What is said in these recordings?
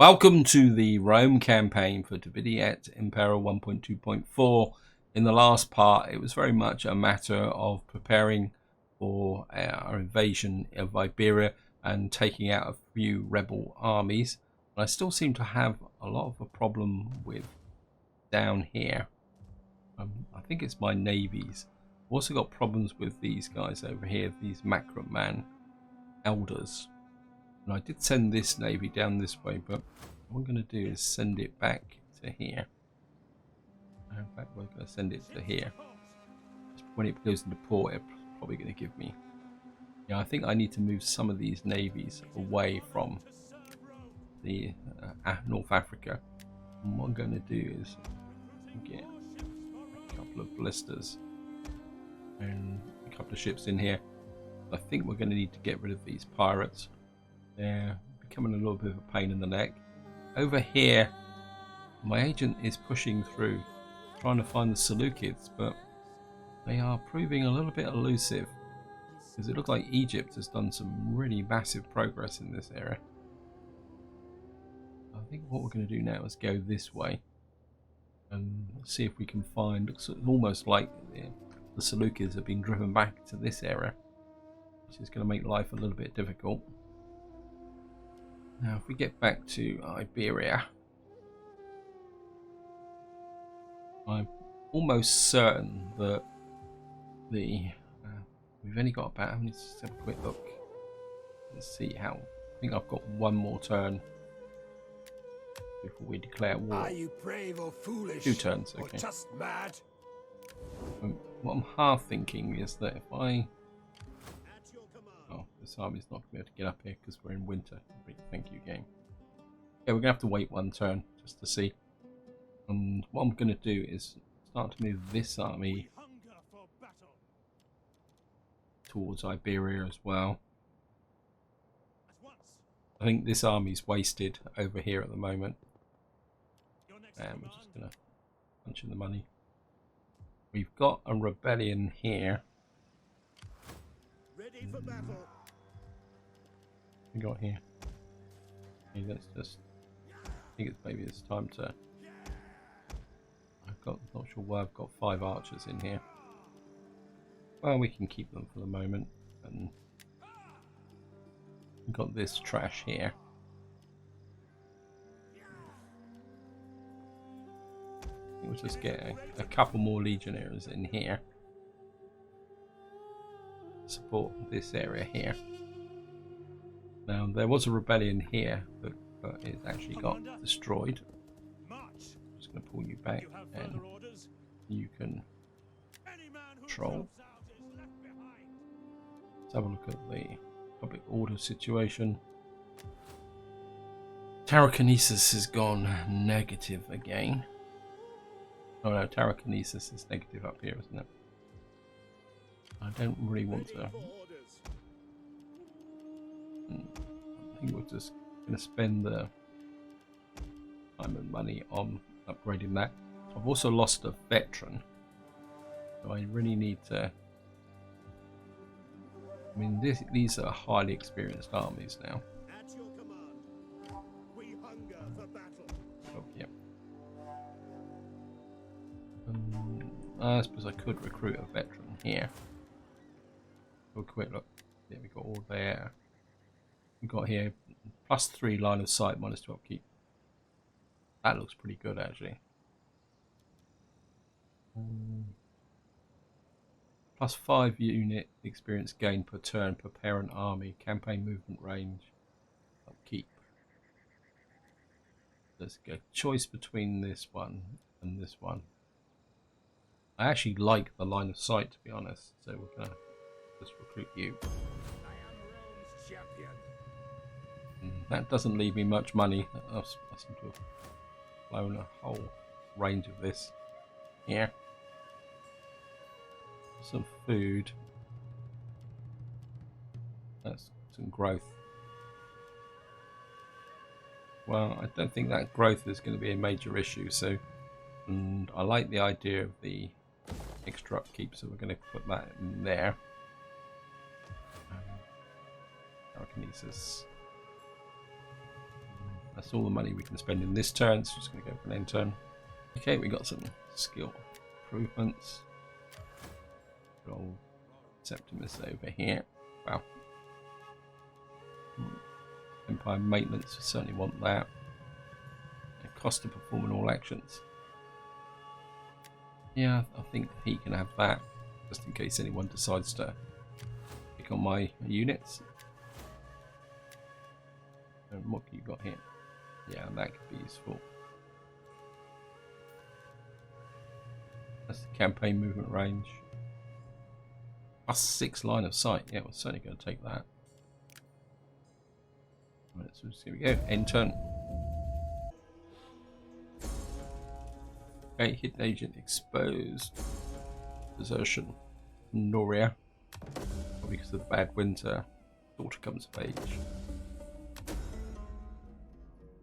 Welcome to the Rome campaign for Vidi Et Impera 1.2.4. In the last part, it was very much a matter of preparing for our invasion of Iberia and taking out a few rebel armies. But I still seem to have a lot of a problem with down here. I think it's my navies. I've also got problems with these guys over here, these Macroman elders. And I did send this navy down this way, but what I'm going to do is send it back to here. In fact, we're going to send it to here. When it goes into port, it's probably going to give me... Yeah, I think I need to move some of these navies away from the North Africa. And what I'm going to do is get a couple of blisters and a couple of ships in here. I think we're going to need to get rid of these pirates. They're becoming a little bit of a pain in the neck. Over here, my agent is pushing through, trying to find the Seleucids, but they are proving a little bit elusive, because it looks like Egypt has done some really massive progress in this area. I think what we're going to do now is go this way and see if we can find, looks almost like the Seleucids have been driven back to this area, which is going to make life a little bit difficult. Now, if we get back to Iberia, I'm almost certain that we've only got about, let's have a quick look and see how. I think I've got one more turn before we declare war. Are you brave or foolish? 2 turns, or okay. just mad? What I'm half thinking is that if I... Oh, this army's not going to be able to get up here because we're in winter. Thank you, game. Yeah, we're going to have to wait 1 turn just to see. And what I'm going to do is start to move this army towards Iberia as well. I think this army's wasted over here at the moment. And we're just going to punch in the money. We've got a rebellion here. Ready for battle. We got here. Okay, let's just. I think it's maybe it's time to. Not sure why I've got 5 archers in here. Well, we can keep them for the moment, and we've got this trash here. We'll just get a couple more legionnaires in here. Support this area here. Now there was a rebellion here, but it actually got destroyed. I'm just going to pull you back, and you can control. Let's have a look at the public order situation. Tarraconensis has gone negative again. Oh no, Tarraconensis is negative up here, isn't it? I don't really want to. I think we're just going to spend the time and money on upgrading that. I've also lost a veteran, so I really need to. I mean, these are highly experienced armies now. At your command. We hunger for battle. Oh, yeah. I suppose I could recruit a veteran here. Have a quick look. Yeah, we got all there. We got here +3 line of sight, -2 upkeep. That looks pretty good actually. +5 unit experience gain per turn per parent army. Campaign movement range. Upkeep. Let's go. Choice between this one and this one. I actually like the line of sight, to be honest. So we're gonna just recruit you. I am Rome's champion. That doesn't leave me much money. I seem to have blown a whole range of this here. Some food. That's some growth. Well, I don't think that growth is going to be a major issue. So, and I like the idea of the extra upkeep, so we're going to put that in there. Telekinesis. That's all the money we can spend in this turn, so just going to go for an end turn. Okay, we got some skill improvements. Good old Septimus over here. Wow. Empire maintenance, we certainly want that. And cost to perform in all actions. Yeah, I think he can have that, just in case anyone decides to pick on my units. And what you got here? Yeah, that could be useful. That's the campaign movement range. +6 line of sight. Yeah, we're certainly going to take that. Right, so here we go. End turn. Okay, hidden agent exposed. Desertion. Noria. Probably because of the bad winter. Daughter comes of age.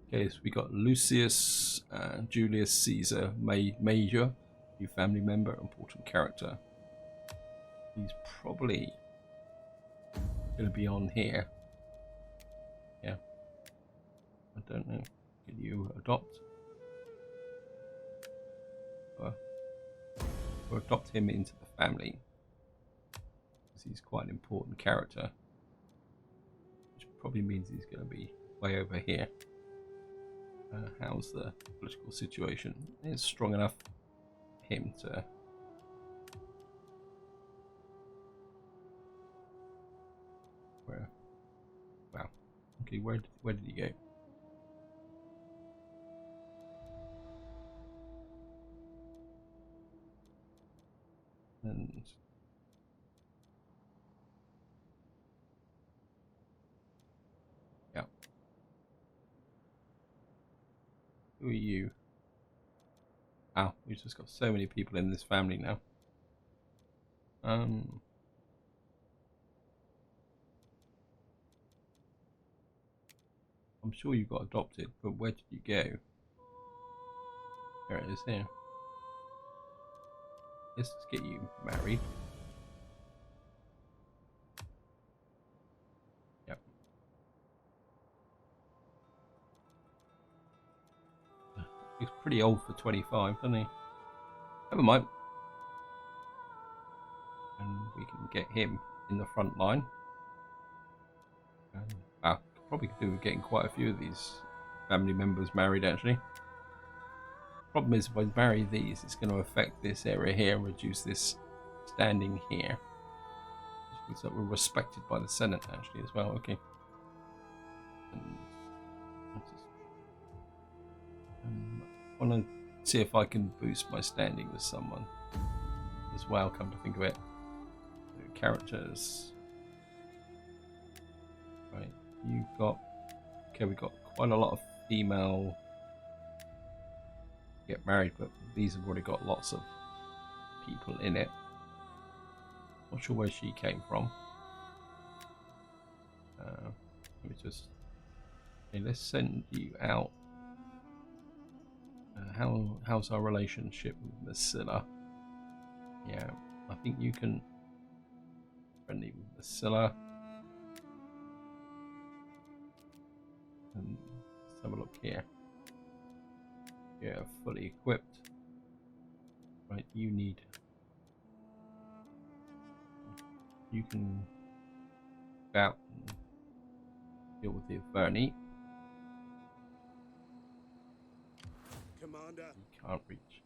Okay, so we got Lucius, Julius Caesar, Major, new family member, important character. He's probably going to be on here. Yeah. I don't know. Can you adopt? Or adopt him into the family. Because he's quite an important character. Which probably means he's going to be way over here. How's the political situation? It's strong enough for him to... Where? Wow. Okay, where did he go? And yeah. Who are you? Wow, we've just got so many people in this family now. I'm sure you got adopted, but where did you go? There it is here. Let's just get you married. Yep. He's pretty old for 25, doesn't he? Never mind. And we can get him in the front line. Probably could do with getting quite a few of these family members married, actually. Problem is, if I marry these, it's going to affect this area here and reduce this standing here. Which means that we're respected by the Senate, actually, as well. Okay. I want to see if I can boost my standing with someone as well, come to think of it. Characters. Right, you've got... Okay, we've got quite a lot of female get married, but these have already got lots of people in it. Not sure where she came from. Let me just... Okay, let's send you out. How's our relationship with Masilla? Yeah, I think you can friendly with Masilla. And let's have a look here. Yeah, fully equipped. Right, you need... You can go out and deal with the Veni. Commander. You can't reach.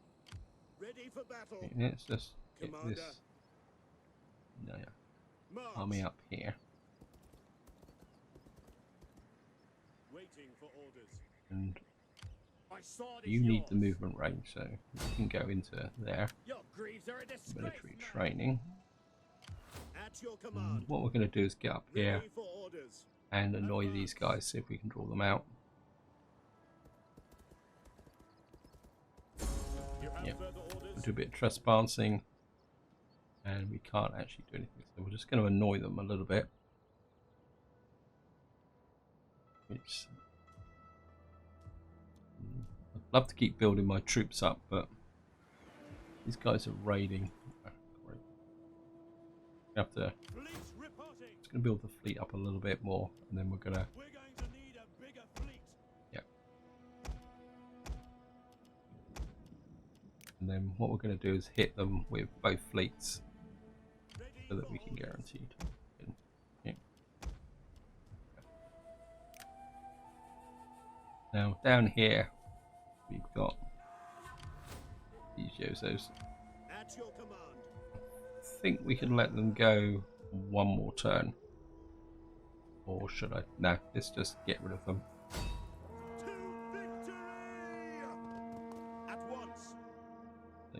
Ready for battle. Okay, let's just get Commander. this March. army up here. Waiting for orders. And My sword is you need yours. the movement range, so you can go into there. Your greaves are a disgrace. Military training. At your And command. what we're going to do is get up here Ready for orders. and annoy these guys, see if we can draw them out. You have Yep. further orders. We'll do a bit of trespassing, and we can't actually do anything, so we're just going to annoy them a little bit. Which I'd love to keep building my troops up, but these guys are raiding. Great. We have to. Fleets reporting. Just going to build the fleet up a little bit more, and then we're going to. We're going to need a bigger fleet. Yeah, And then what we're going to do is hit them with both fleets so that we can guarantee to win. Okay. Now down here we've got these Yozos. At your command. I think we can let them go one more turn. Or should I? No, let's just get rid of them. To victory! At once. So,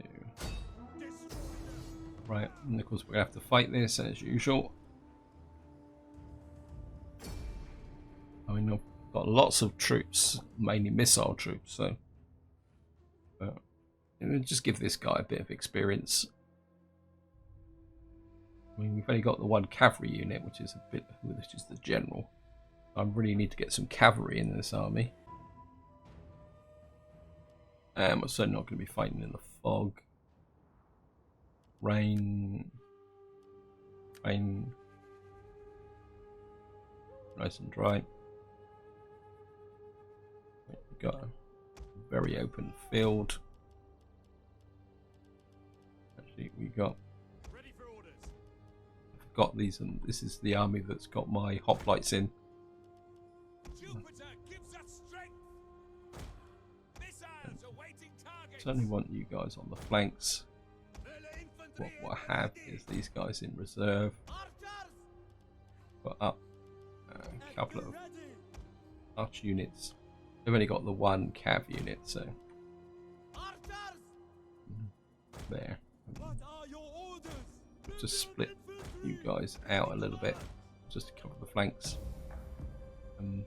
Destroy them. right, and of course we're going to have to fight this as usual. I mean, I've got lots of troops, mainly missile troops, so just give this guy a bit of experience. I mean, we've only got the one cavalry unit, which is the general. I really need to get some cavalry in this army. And we're certainly not going to be fighting in the fog. Rain, nice and dry. We've got a very open field. Actually, we got. Got these, and this is the army that's got my hoplites in. Jupiter gives us strength. Missiles awaiting targets. Certainly want you guys on the flanks. What I have is these guys in reserve. Got up a couple of arch units. They've only got the one cav unit, so there. Just split you guys out a little bit just to cover the flanks.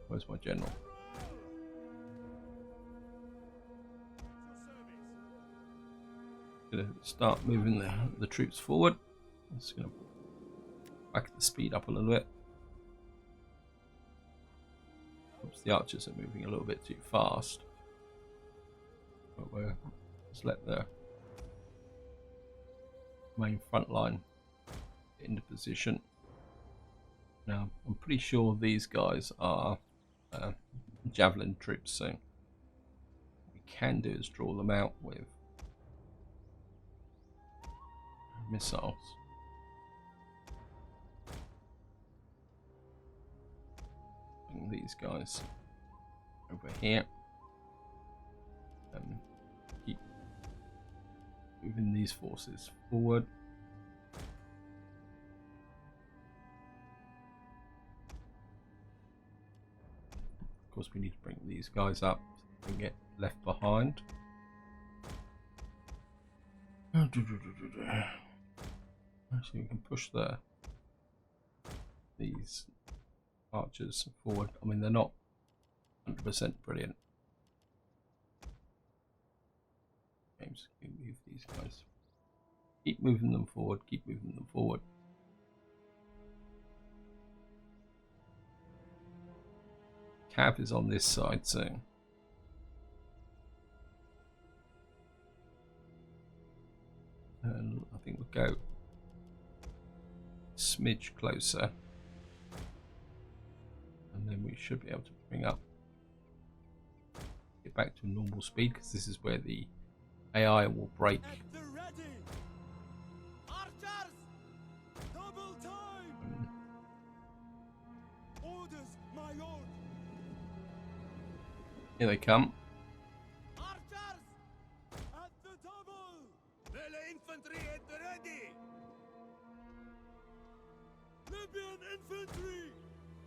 Where's my general? Gonna start moving the troops forward. Just gonna back the speed up a little bit. Oops, the archers are moving a little bit too fast. But we'll just let the main front line into position. Now I'm pretty sure these guys are javelin troops, so what we can do is draw them out with missiles. Bring these guys over here and keep moving these forces forward. Of course, we need to bring these guys up so they get left behind. Actually, we can push these archers forward. I mean, they're not 100% brilliant. James, move these guys. Keep moving them forward. Keep moving them forward. Cav is on this side, so and I think we'll go a smidge closer, and then we should be able to bring up, get back to normal speed, because this is where the AI will break. Here they come. Archers at the double. Melee infantry at the ready. Libyan infantry,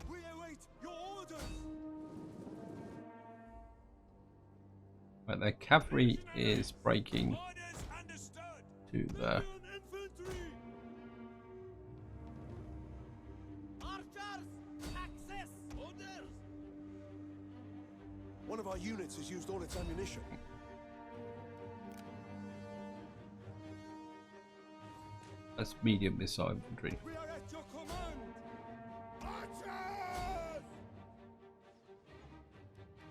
we await your orders. Right, their cavalry is breaking to the. One of our units has used all its ammunition. That's medium missile infantry. We are at your command. Archers!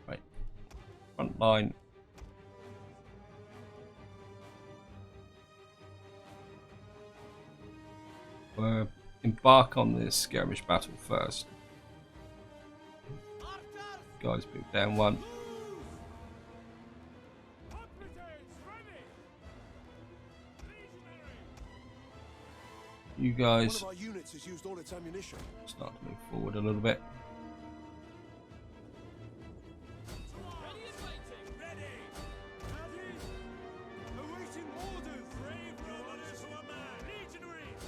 Right. Front line. Embark on this skirmish battle first. Guys, move down one. you One guys of our units has used all its ammunition. start to move forward a little bit. Ready and waiting. Ready. Ready. Awaiting orders. Brave Romans to a man. Legionaries.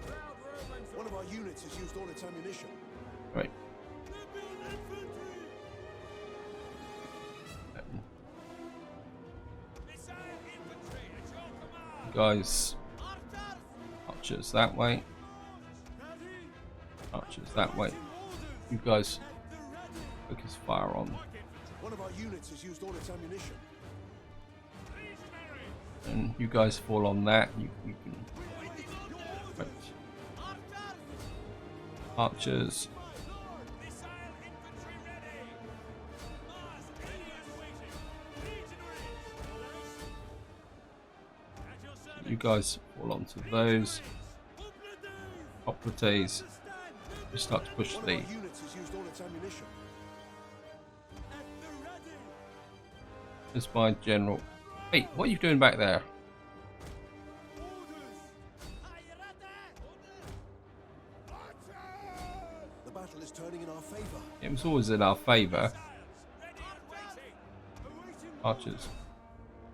Proud Romans. One of our units has used all its ammunition. Right. Tribune infantry. Missile infantry at your command. Guys, Archers. archers that way, Ready. archers that way. Awaiting orders. You guys At the ready. focus fire on, One of our units has used all its ammunition. Legionaries. and you guys fall on that. You can. Right. Archers. Missile infantry ready. Mars aliens waiting. Legionaries. At your service. You guys fall onto those. Hoplites. You start to push One of the. our units has used all its ammunition. At the ready. This by General. Hey, what are you doing back there? Orders. The battle is turning in our favor. It was always in our favour. Ready and waiting. Awaiting Archers.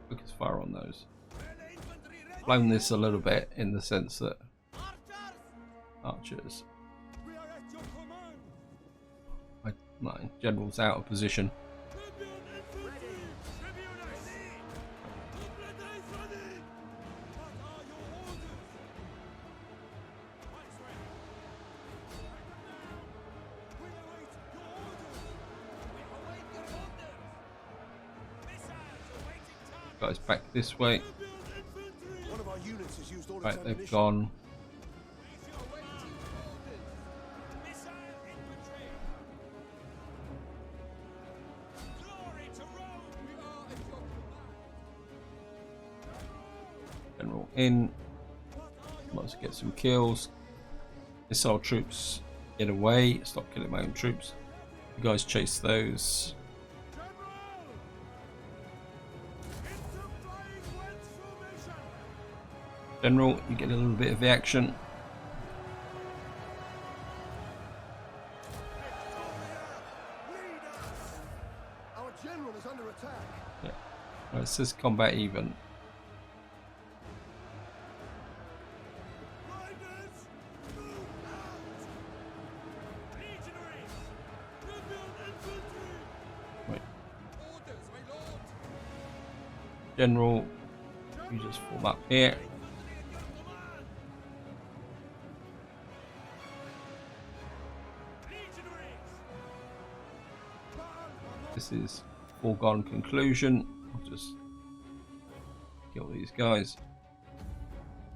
Focus fire on those. melee infantry ready. Blown this a little bit in the sense that Archers. archers. We are at your command. My general's out of position. Tribune infantry. Tribune ready. Hoplites ready. What are your orders? Once ready. We await your orders. We await your orders. Missiles awaiting target. Guys back this way. One of our units has used all its Right, ammunition. they've gone. Awaiting orders. Missile infantry. Glory to Rome. We are at your command. General in. What are your Let's get some kills. Missile troops get away. Stop killing my own troops. You guys chase those. Into flying wedge formation. General, you get a little bit of the action. Lead us. Our general is under attack. Yeah. Right, it says combat even. Riders, move out. Legionaries, rebuild infantry. Right. Orders, my lord. General, you just form up here. Infantry at your command. Legionaries. This is foregone conclusion. I'll just kill these guys.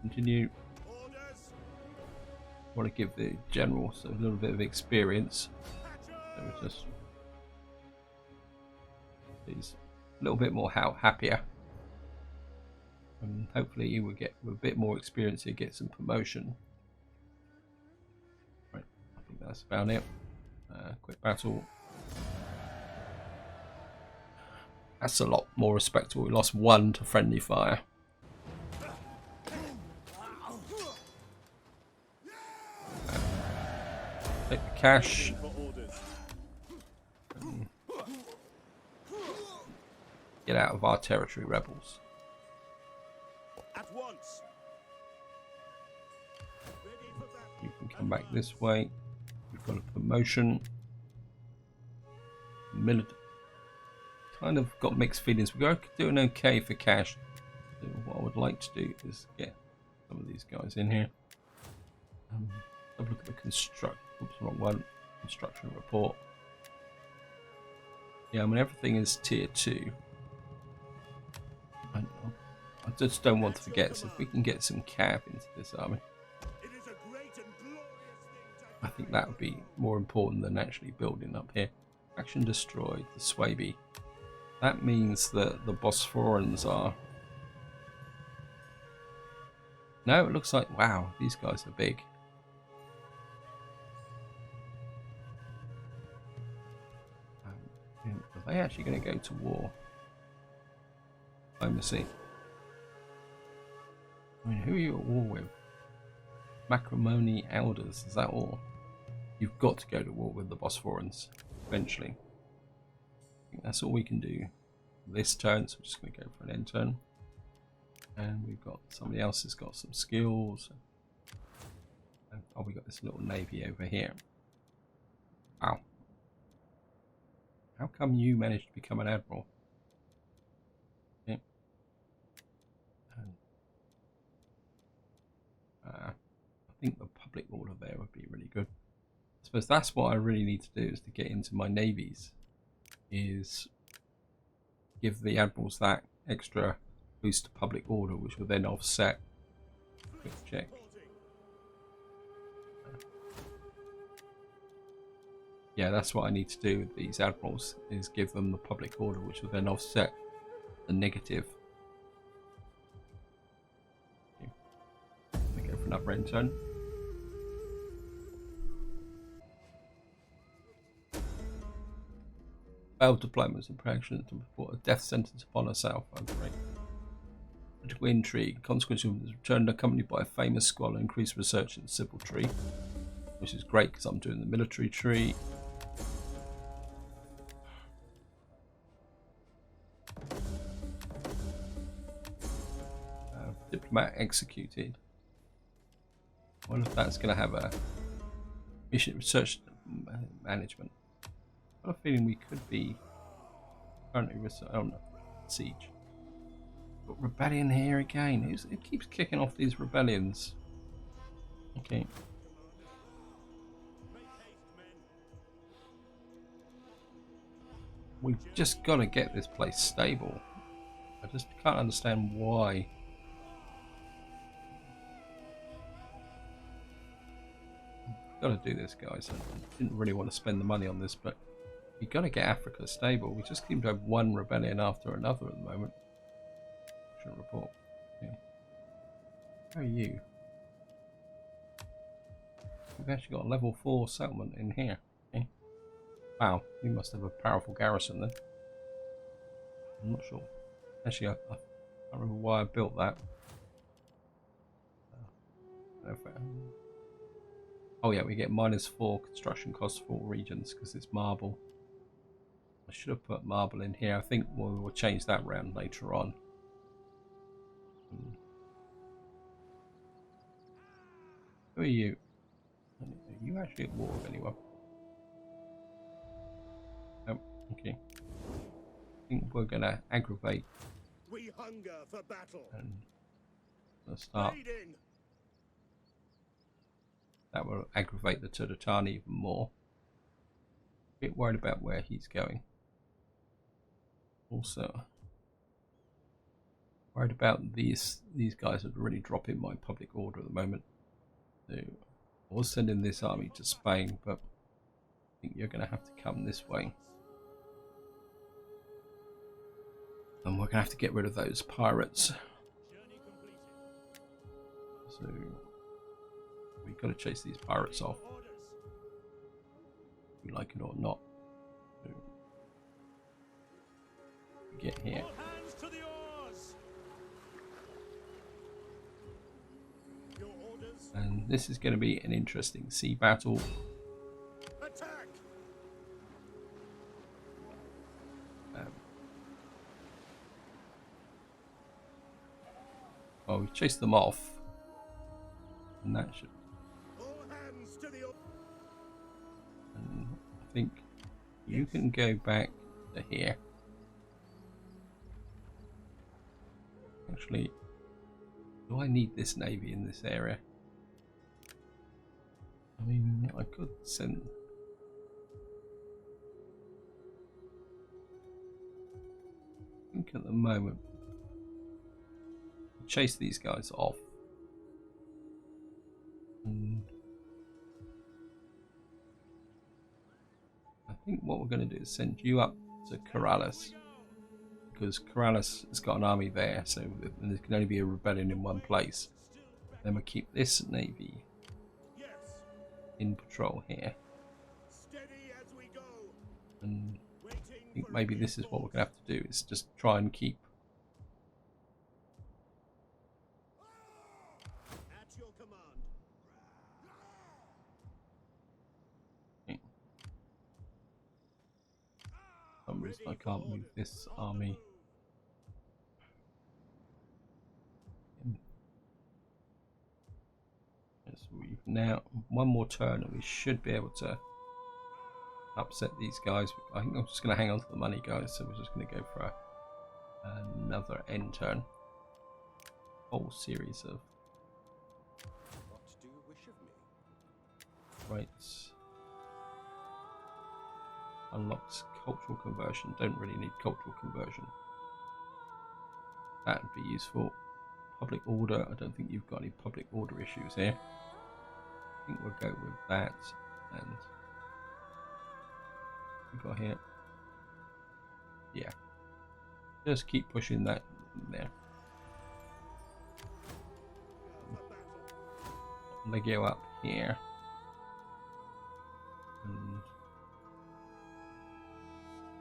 Continue. Orders. Want to give the general a little bit of experience. So Action. we just he's a little bit more happier, and hopefully he will get with a bit more experience. He'll get some promotion. Right, I think that's about it. Quick battle. That's a lot more respectable. We lost 1 to friendly fire. Take the cash. For orders. Get out of our territory, rebels. At once. Ready for battle. You can come back this way. We've got a promotion. Kind of got mixed feelings. We're doing okay for cash. So what I would like to do is get some of these guys in here. Have a look at the construct. Oops, wrong one. Construction report. Yeah, I mean everything is tier 2. I just don't want to forget. So if we can get some cav into this army, It is a great and glorious thing to I think that would be more important than actually building up here. Action destroyed. The Swaby. That means that the Bosphorans are. No, it looks like wow. These guys are big. Are they actually going to go to war? Diplomacy. I mean, who are you at war with? Macrimony elders, is that all? You've got to go to war with the Bosphorans eventually. I think that's all we can do this turn, so we're just going to go for an end turn. And we've got somebody else has got some skills. And, oh, we got this little navy over here. Wow. How come you managed to become an admiral? Okay. And, I think the public order there would be really good. I suppose that's what I really need to do, is to get into my navies, is give the admirals that extra boost to public order, which will then offset. Quick check. Yeah, that's what I need to do with these admirals, is give them the public order, which will then offset the negative. Okay. I'm going to go for another end turn. Failed diplomas and practitioners to report a death sentence upon herself. Oh, great. Political intrigue. Consequently, was returned accompanied by a famous squall and increased research in the civil tree, which is great because I'm doing the military tree. Diplomat executed. I wonder if that's going to have a mission research management. I've got a feeling we could be currently on siege. Got rebellion here again. It keeps kicking off these rebellions. Okay. We've just got to get this place stable. I just can't understand why. Got to do this, guys. I didn't really want to spend the money on this, but you've got to get Africa stable. We just seem to have one rebellion after another at the moment. Shouldn't report. Yeah. How are you? We've actually got a level 4 settlement in here. Okay. Wow, you must have a powerful garrison then. I'm not sure. Actually, I can't remember why I built that. Oh yeah, we get -4 construction costs for all regions because it's marble. I should have put marble in here. I think we'll change that round later on. Who are you? Are you actually at war with anyone? Oh, okay. I think we're gonna aggravate. We hunger for battle. And let's start. That will aggravate the Tudutani even more. A bit worried about where he's going. Also worried about these guys that are really dropping my public order at the moment. So I was sending this army to Spain, but I think you're going to have to come this way. And we're going to have to get rid of those pirates. So we've got to chase these pirates off, if you like it or not. So we get here. And this is going to be an interesting sea battle. Attack! Well, we chased them off, and that should. And I think you can go back to here. Actually, do I need this navy in this area? I mean, I could send. I think at the moment, chase these guys off. And I think what we're going to do is send you up to Corrales, because Corrales has got an army there, so there can only be a rebellion in one place. Then we'll keep this navy in patrol here. And I think maybe this is what we're going to have to do, is just try and keep reason I can't move this army. Yes, we've now one more turn and we should be able to upset these guys. I think I'm just going to hang on to the money, guys, so we're just going to go for another end turn. Whole series of What do you wish of me? rights. Unlocks cultural conversion. Don't really need cultural conversion. That would be useful. Public order. I don't think you've got any public order issues here. I think we'll go with that. And we got here. Yeah. Just keep pushing that in there. Legio up here. And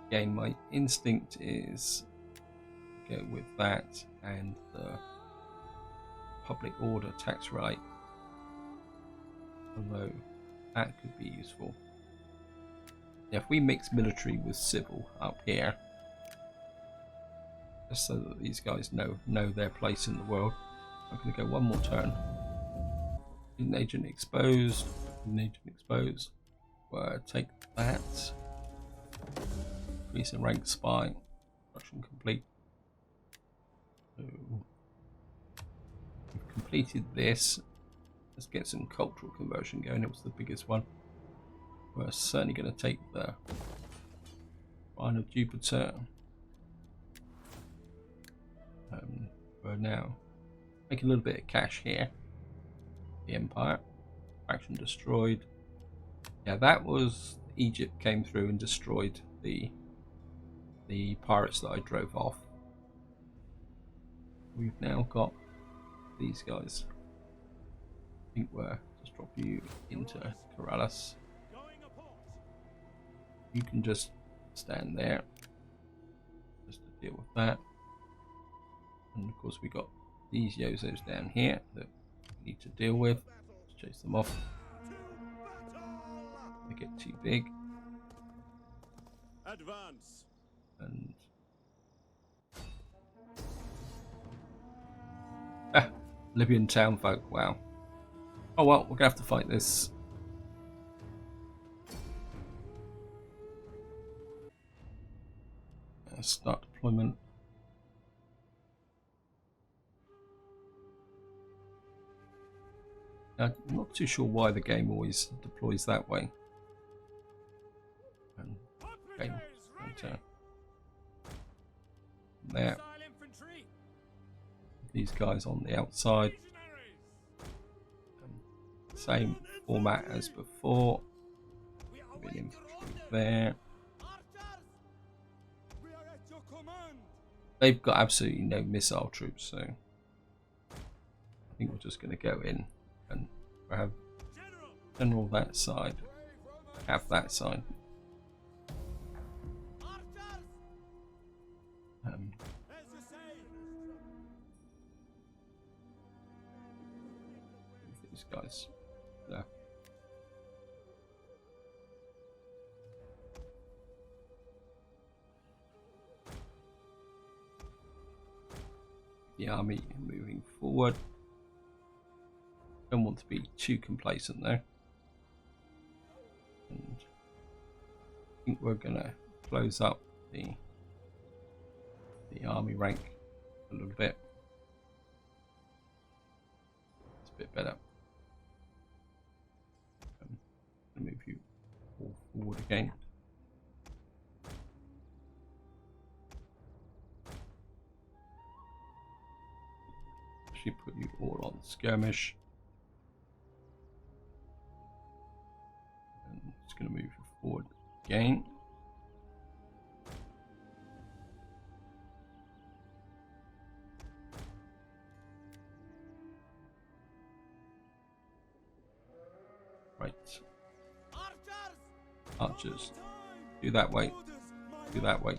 again, my instinct is go with that and the public order tax right. Although that could be useful. Yeah, if we mix military with civil up here, just so that these guys know their place in the world. I'm going to go one more turn. Hidden agent exposed. Hidden agent exposed. Take that. Increase in rank spy. Construction complete. So we've completed this. Let's get some cultural conversion going. It was the biggest one. We're certainly going to take the Shrine of Jupiter. We're now making a little bit of cash here. The Empire. Faction destroyed. Yeah, that was Egypt came through and destroyed the pirates that I drove off. We've now got these guys. I think we're just drop you into Corrales. You can just stand there just to deal with that. And of course we got these Yozos down here that we need to deal with. Let's chase them off. They get too big. Advance. And Libyan townfolk, wow. Oh well, we're gonna have to fight this. Start deployment. I'm not too sure why the game always deploys that way. And okay, there. These guys on the outside. Same format as before. Infantry there. They've got absolutely no missile troops, so I think we're just going to go in and have general that side, have that side. These guys. Yeah. The army moving forward. Don't want to be too complacent though. And I think we're gonna close up the army rank a little bit. It's a bit better. Move you all forward again. Actually put you all on skirmish. And it's going to move you forward again. Right. Archers, do that way, do that way.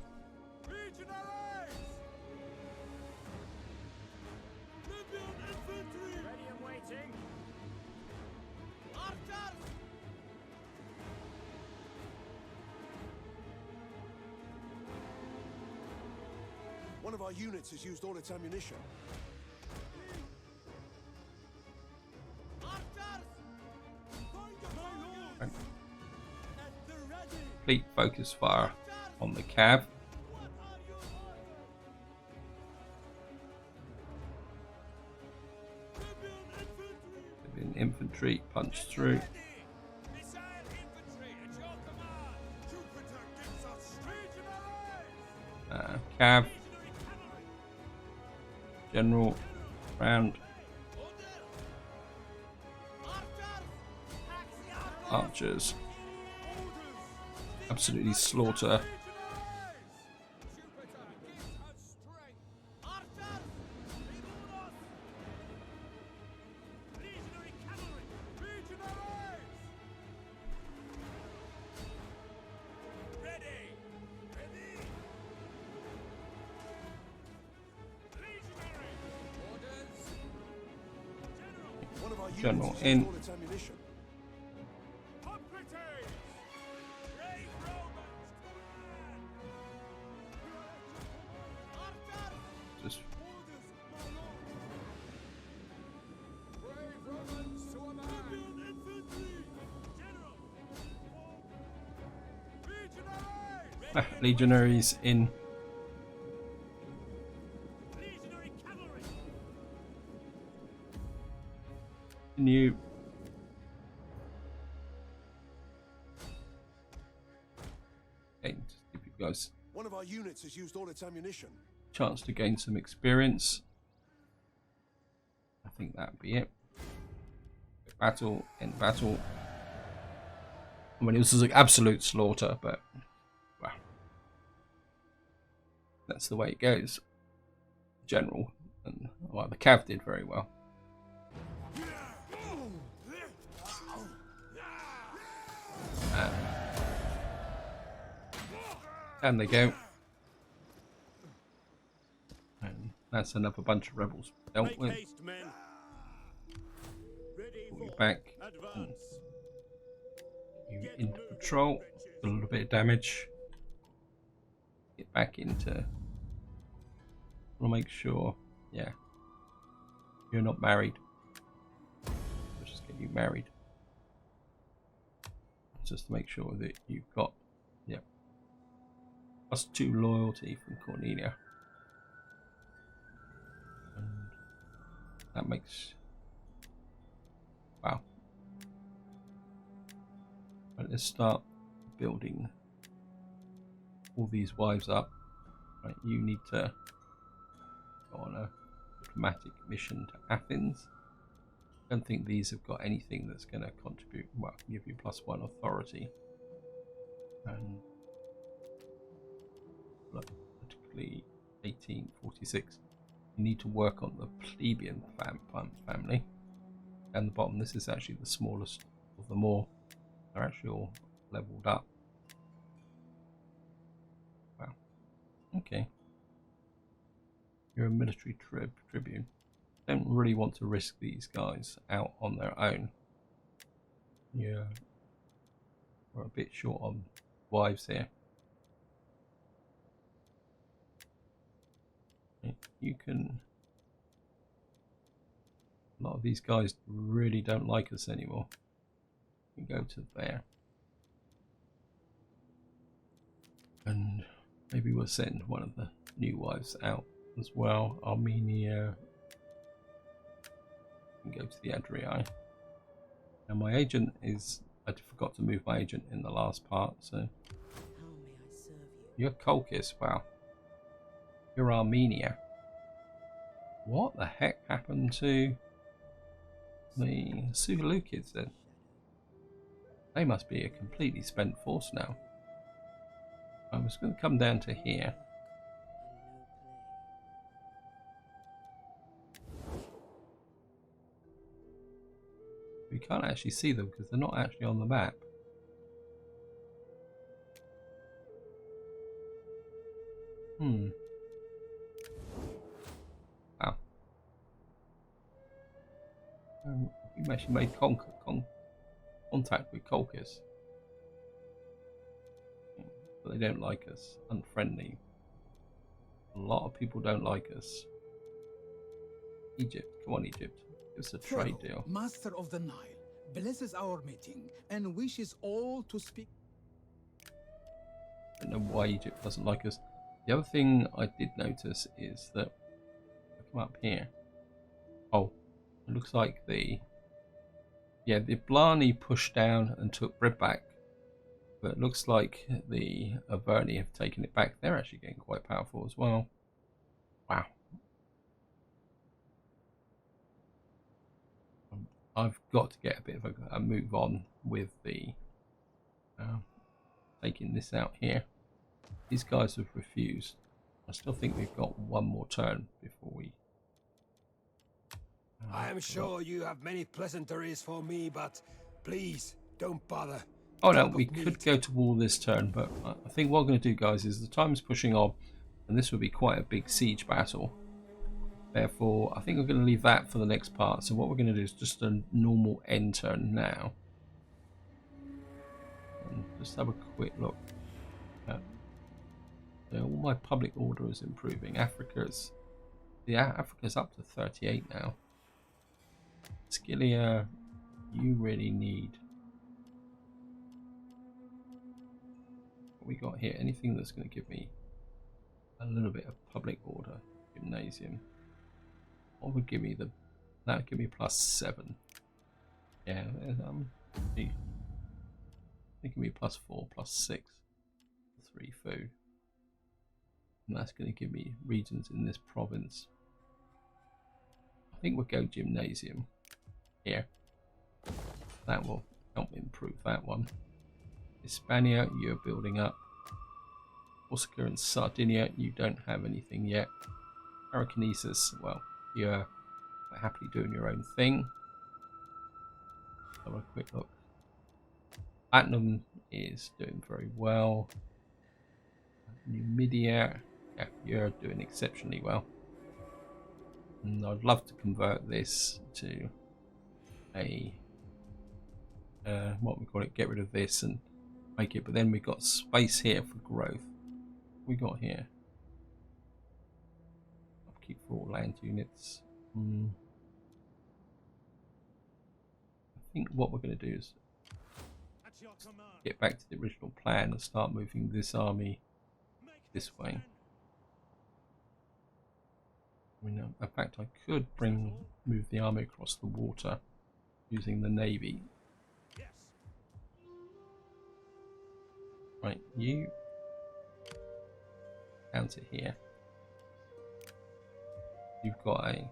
One of our units has used all its ammunition. Right. Complete focus fire on the cav. Infantry punch through. Cav. General round. Archers. Absolutely slaughter. General in. Just legionaries in. New. Okay, just give you guys One of our units has used all its ammunition. chance to gain some experience. I think that'd be it. Battle, end battle. I mean, this is an absolute slaughter, but well, that's the way it goes. General, and well, the cav did very well. And they go. And that's another bunch of rebels dealt with. Pull you back. You into patrol. A little bit of damage. Get back into. I'll make sure. Yeah. You're not married. Let's just get you married. Just to make sure that you've got. Yep. +2 loyalty from Cornelia. And that makes. Wow. Right, let's start building all these wives up. Right, you need to go on a diplomatic mission to Athens. I don't think these have got anything that's going to contribute. Well, give you +1 authority. And particularly 1846. You need to work on the plebeian family. And the bottom, this is actually the smallest of them all. They're actually all leveled up. Wow. Okay. You're a military tribune. Don't really want to risk these guys out on their own. Yeah. We're a bit short on wives here. You can. A lot of these guys really don't like us anymore. You go to there. And maybe we'll send one of the new wives out as well. Armenia. And go to the Adrii. Now my agent is. I forgot to move my agent in the last part, so. How may I serve you? You're Colchis, wow. You're Armenia. What the heck happened to the Seleucids then? They must be a completely spent force now. I was going to come down to here. We can't actually see them because they're not actually on the map. Wow. We actually made contact with Colchis. But they don't like us. Unfriendly. A lot of people don't like us. Egypt, come on, Egypt. Give us a trade deal. Master of the Nile, blesses our meeting and wishes all to speak. I don't know why Egypt doesn't like us. The other thing I did notice is that come up here. Oh, it looks like the Blarney pushed down and took bread back, but it looks like the Veni have taken it back. They're actually getting quite powerful as well. Wow. I've got to get a bit of a move on with the taking this out here. These guys have refused. I still think we've got one more turn before we... I am sure you have many pleasantries for me, but please don't bother. Oh no, we could go to war this turn, but I think what I'm going to do, guys, is the time's pushing on, and this would be quite a big siege battle. Therefore, I think we're going to leave that for the next part. So what we're going to do is just a normal end turn now. And just have a quick look. All my public order is improving. Africa's up to 38 now. Scylla, you really need... What we got here? Anything that's going to give me a little bit of public order. Gymnasium. What would give me the... That would give me +7. Yeah, they give me +4, +6, 3 food. And that's going to give me regions in this province. I think we'll go gymnasium here. That will help improve that one. Hispania, you're building up. Corsica and Sardinia, you don't have anything yet. Aragonesus, well, you're quite happily doing your own thing. Have a quick look. Platinum is doing very well. Numidia, yeah, you're doing exceptionally well. And I'd love to convert this to a what we call it, get rid of this and make it, but then we've got space here for growth. We got here upkeep for all land units. I think what we're going to do is get back to the original plan and start moving this army this way. I mean, in fact, I could move the army across the water using the navy. Right, you counter here. You've got a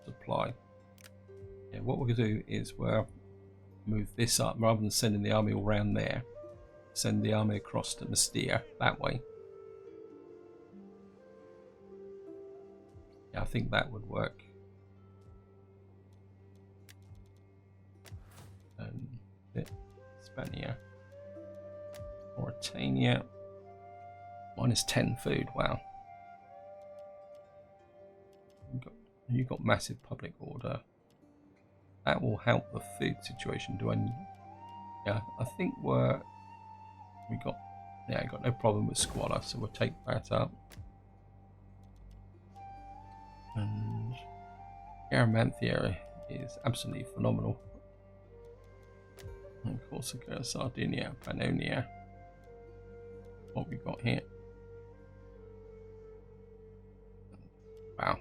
supply. Yeah, what we're going to do is we'll move this up rather than sending the army all around there. Send the army across to Mystia that way. Yeah, I think that would work. Hispania. Mauritania. -10 food, wow. You've got massive public order. That will help the food situation. Yeah, I think I got no problem with squalor, so we'll take that up. And Garamanthia is absolutely phenomenal. And Corsica, Sardinia, Pannonia. What we got here? Wow.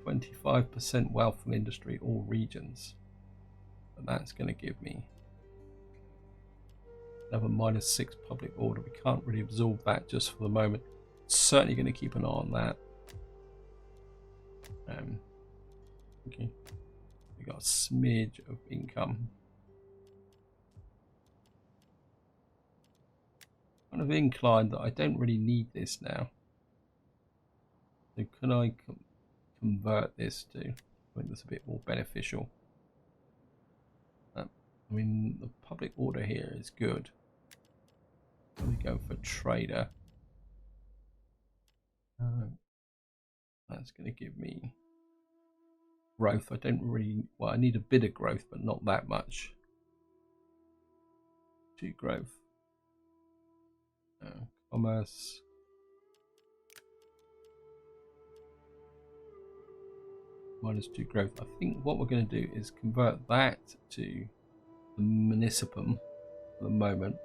25% wealth from industry, all regions. But that's going to give me another -6 public order. We can't really absorb that just for the moment. Certainly going to keep an eye on that. Okay. We got a smidge of income. Kind of inclined that I don't really need this now. So can I convert this to something that's a bit more beneficial? I mean, the public order here is good. Let me go for trader. That's going to give me growth. I don't really... Well, I need a bit of growth, but not that much. 2 growth. commerce. -2 growth. I think what we're going to do is convert that to the municipum for the moment.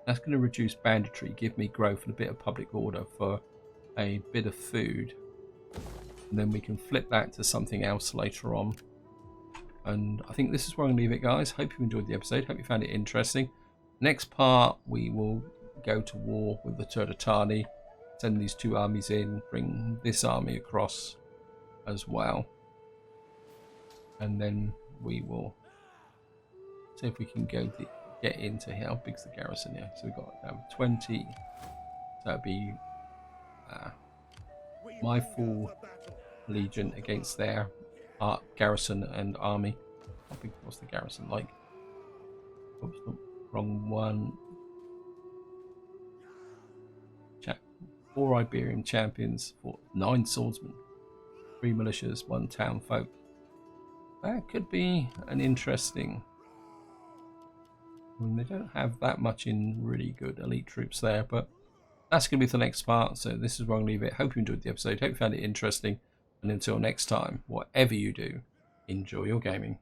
That's going to reduce banditry, give me growth and a bit of public order for a bit of food. And then we can flip that to something else later on. And I think this is where I'm going to leave it, guys. Hope you enjoyed the episode. Hope you found it interesting. Next part, we will go to war with the Turdetani. Send these 2 armies in. Bring this army across as well. And then we will see if we can get into here. How big's the garrison here? So we've got 20. So that'd be my full legion against their garrison and army. How big was the garrison like? Oops, no, wrong one. 4 Iberian champions, 9 swordsmen, 3 militias, 1 town folk. That could be an interesting. I mean, they don't have that much in really good elite troops there, but that's going to be for the next part. So this is where I'm going to leave it. Hope you enjoyed the episode. Hope you found it interesting. And until next time, whatever you do, enjoy your gaming.